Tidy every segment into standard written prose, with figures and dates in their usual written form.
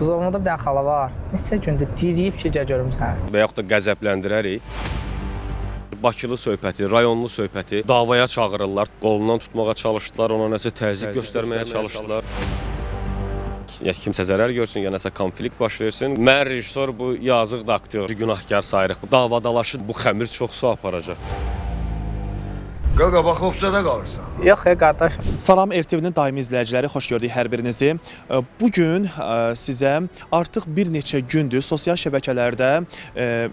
Buzovnada bir dənə xala var. Neçə gündür diriyib ki, gəl görüm səni. Və yaxud da qəzəbləndirərik. Bakılı söhbəti, rayonlu söhbəti davaya çağırırlar, qolundan tutmağa çalışdılar, ona nəsə təzyiq göstərməyə çalışdılar. Ya kimsə zərər görsün, ya nəsə konflikt baş versin. Mən rejissor, bu yazıq da aktyor, günahkar sayırıq. Bu davadalaşır, bu xəmir çox su aparacaq. Qaqa, bax, ofsada qalırsan. Yox, qardaşım. Salam RTV-nin daimi izləyiciləri, xoş gördük hər birinizi. Bugün sizə artıq bir neçə gündür sosial şəbəkələrdə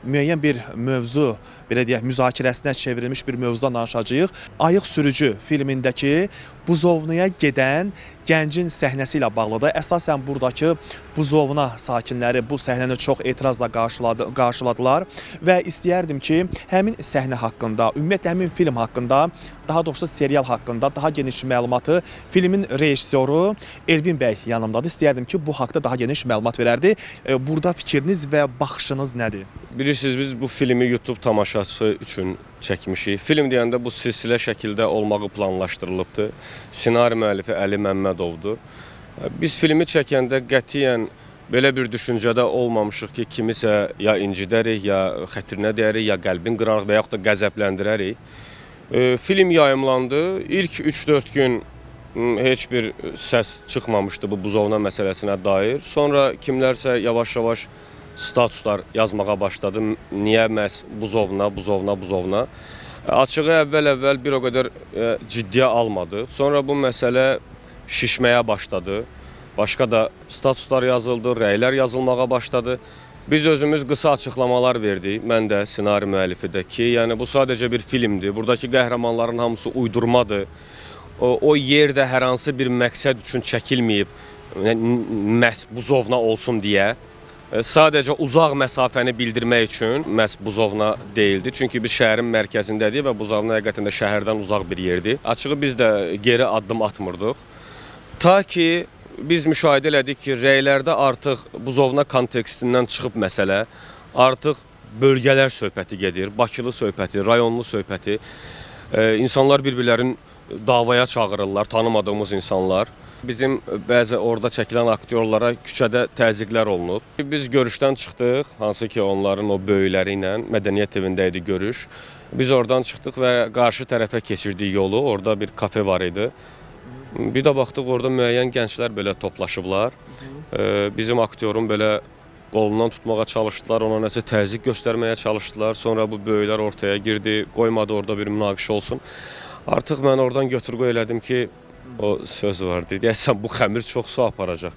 müəyyən bir mövzu, belə deyək, müzakirəsinə çevrilmiş bir mövzudan danışacağıq. Ayıq Sürücü filmindəki buzovnaya gedən gəncin səhnəsi ilə bağlıdır. Əsasən buradakı buzovna sakinləri bu səhnəni çox etirazla qarşıladılar və istəyərdim ki, həmin səhnə haqqında, ümumiyyətlə həmin film haqqında, daha doğrusu serial haqqında daha geniş məlumatı filmin rejissoru Elvin bəy yanımdadır. İstəyərdim ki, bu haqda daha geniş məlumat verərdi. Burada fikriniz və baxışınız nədir? Bilirsiniz, biz bu filmi YouTube tamaşaçısı üçün çəkmişik. Film deyəndə bu silsilə şəkildə olmağı planlaşdırılıbdır. Ssenari müəllifi Əli Məmmədovdur. Biz filmi çəkəndə qətiyyən belə bir düşüncədə olmamışıq ki, kimisə ya incidərik, ya xətrinə deyərik, ya qəlbin qırarıq və yaxud da qəzəbləndirərik. Film yayımlandı. İlk 3-4 gün heç bir səs çıxmamışdı bu buzovna məsələsinə dair. Sonra kimlərsə yavaş-yavaş statuslar yazmağa başladı. Niyə məhz buzovna? Açığı əvvəl bir o qədər ciddiyə almadıq. Sonra bu məsələ şişməyə başladı. Başqa da statuslar yazıldı, rəylər yazılmağa başladı. Biz özümüz qısa açıqlamalar verdik, mən də, ssenari müəllifi də ki, yəni bu sadəcə bir filmdir. Buradakı qəhrəmanların hamısı uydurmadır. O yerdə hər hansı bir məqsəd üçün çəkilməyib, məhz buzovna olsun deyə. Sadəcə uzaq məsafəni bildirmək üçün məhz buzovna deyildi. Çünki biz şəhərin mərkəzindəydik və buzovna həqiqətən də şəhərdən uzaq bir yerdir. Açığı biz də geri addım atmırdıq. Ta ki biz müşahidə elədik ki, rəylərdə artıq buzovna kontekstindən çıxıb məsələ, artıq bölgələr söhbəti gedir, Bakılı söhbəti, rayonlu söhbəti. İnsanlar bir-birlərin davaya çağırırlar, tanımadığımız insanlar. Bizim bəzi orada çəkilən aktyorlara küçədə təzyiqlər olunub. Biz görüşdən çıxdıq, hansı ki onların o böyükləri ilə Mədəniyyət evində idi görüş. Biz oradan çıxdıq və qarşı tərəfə keçirdik yolu, orada bir kafe var idi. Bir də baxdıq, orada müəyyən gənclər belə toplaşıblar. Bizim aktyorun belə qolundan tutmağa çalışdılar, ona nəsə təzyiq göstərməyə çalışdılar. Sonra bu böyüklər ortaya girdi, qoymadı orada bir münaqişə olsun. Artıq mən oradan götür-qoy elədim ki, o söz vardı, deyəsən bu xəmir çox su aparacaq.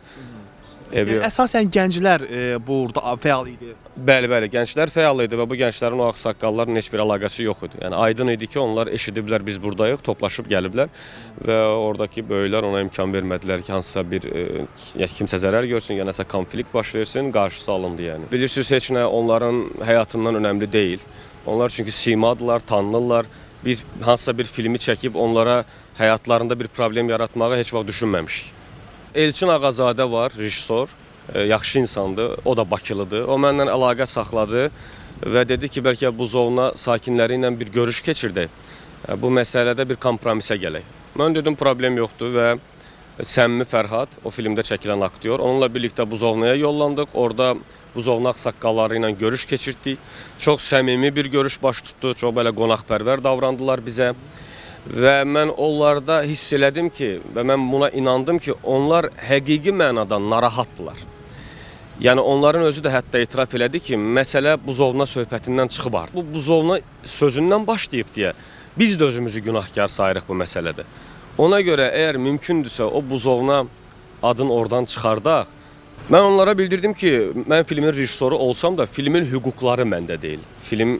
Əsasən gənclər burada fəal idi. Bəli, gənclər fəal idi və bu gənclərin o ağsaqqalların heç bir əlaqəsi yox idi. Yəni aydın idi ki, onlar eşidiblər, biz buradayıq, toplaşıb gəliblər və oradakı böyüklər ona imkan vermədilər ki, hansısa bir kimsə zərər görsün, ya nəsə konflikt baş versin, qarşısı alındı yəni. Bilirsiniz, heç nə onların həyatından önəmli deyil. Onlar çünki simadılar, tanınırlar. Biz hansısa bir filmi çəkib onlara həyatlarında bir problem yaratmağı heç vaxt düşünməmişik. Elçin Ağazadə var, rejissor, yaxşı insandır, o da Bakılıdır. O məndən əlaqə saxladı və dedi ki, bəlkə buzovna sakinləri ilə bir görüş keçirdək. Bu məsələdə bir kompromisə gələk. Mən dedim, problem yoxdur və Səmimi Fərhad, o filmdə çəkilən aktyor, onunla birlikdə buzovnaya yollandıq. Orada buzovna ağsaqqalları ilə görüş keçirdik. Çox səmimi bir görüş baş tutdu, çox belə qonaqpərvər davrandılar bizə. Və mən onlarda hiss elədim ki, və mən buna inandım ki, onlar həqiqi mənada narahatdılar. Yəni onların özü də hətta etiraf elədi ki, məsələ buzovna söhbətindən çıxıb artıq. Bu buzovna sözündən başlayıb deyə biz də özümüzü günahkar sayırıq bu məsələdə. Ona görə əgər mümkündürsə o buzovna adını oradan çıxardaq. Mən onlara bildirdim ki, mən filmin rejissoru olsam da filmin hüquqları məndə deyil. Film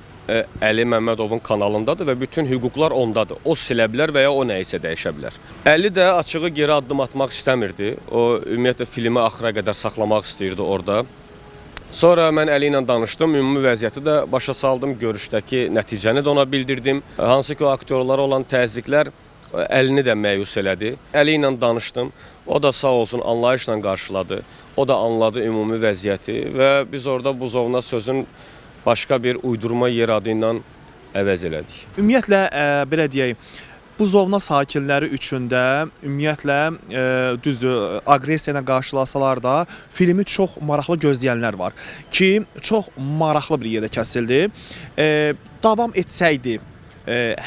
Əli Məmmədovun kanalındadır və bütün hüquqlar ondadır. O silə bilər və ya o nəyisə dəyişə bilər. Əli də açığı geri addım atmaq istəmirdi. O ümumiyyətlə filmi axıra qədər saxlamaq istəyirdi orada. Sonra mən Əli ilə danışdım, ümumi vəziyyəti də başa saldım, görüşdəki nəticəni də ona bildirdim. Hansı ki o aktyorlara olan təzyiqlər Əlini də məyus elədi. Əli ilə danışdım, o da sağ olsun anlayışla qarşıladı. O da anladı ümumi vəziyyəti və biz orada buzovna sözün başqa bir uydurma yer adı ilə əvəz elədik. Ümumiyyətlə, belə deyək, Buzovna sakinləri üçün də ümumiyyətlə düzdür, aqressiya ilə qarşılasalar da filmi çox maraqlı gözləyənlər var ki, çox maraqlı bir yerdə kəsildi. Davam etsəydi,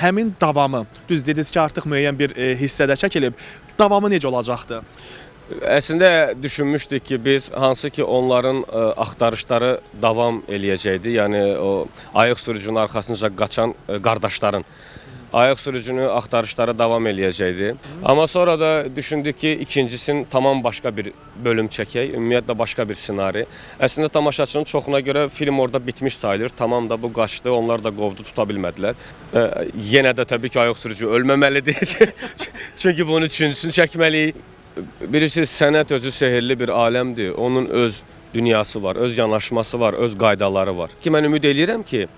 həmin davamı, düz dediniz ki, artıq müəyyən bir hissədə çəkilib, davamı necə olacaqdı? Əslində düşünmüşdük ki, biz hansı ki onların axtarışları davam eləyəcəkdi. Yəni o ayıq sürücünün arxasınca qaçan qardaşların ayıq sürücünün axtarışları davam eləyəcəkdi. Amma sonra da düşündük ki, ikincisini tamam başqa bir bölüm çəkək, ümumiyyətlə başqa bir ssenari. Əslində tamaşaçının çoxuna görə film orada bitmiş sayılır. Tamam da bu qaçdı, onlar da qovdu, tuta bilmədilər. Yenə də təbii ki, ayıq sürücü ölməməlidir. Çünki bunun üçüncüsünü çəkməliyik. Birisi sənət özü sehirli bir aləmdir. Onun öz dünyası var, öz yanaşması var, öz qaydaları var. Ki mən ümid eləyirəm ki,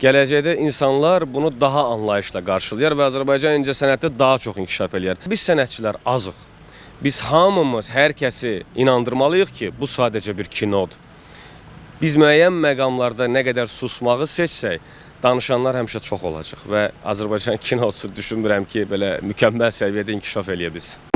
gələcəkdə insanlar bunu daha anlayışla qarşılayar və Azərbaycan incəsənəti daha çox inkişaf eləyər. Biz sənətçilər azıq. Biz hamımız hər kəsi inandırmalıyıq ki, bu sadəcə bir kinodur. Biz müəyyən məqamlarda nə qədər susmağı seçsək, danışanlar həmişə çox olacaq və Azərbaycan kinosu düşünmürəm ki, belə mükəmməl səviyyədə inkişaf eləyə bilsin.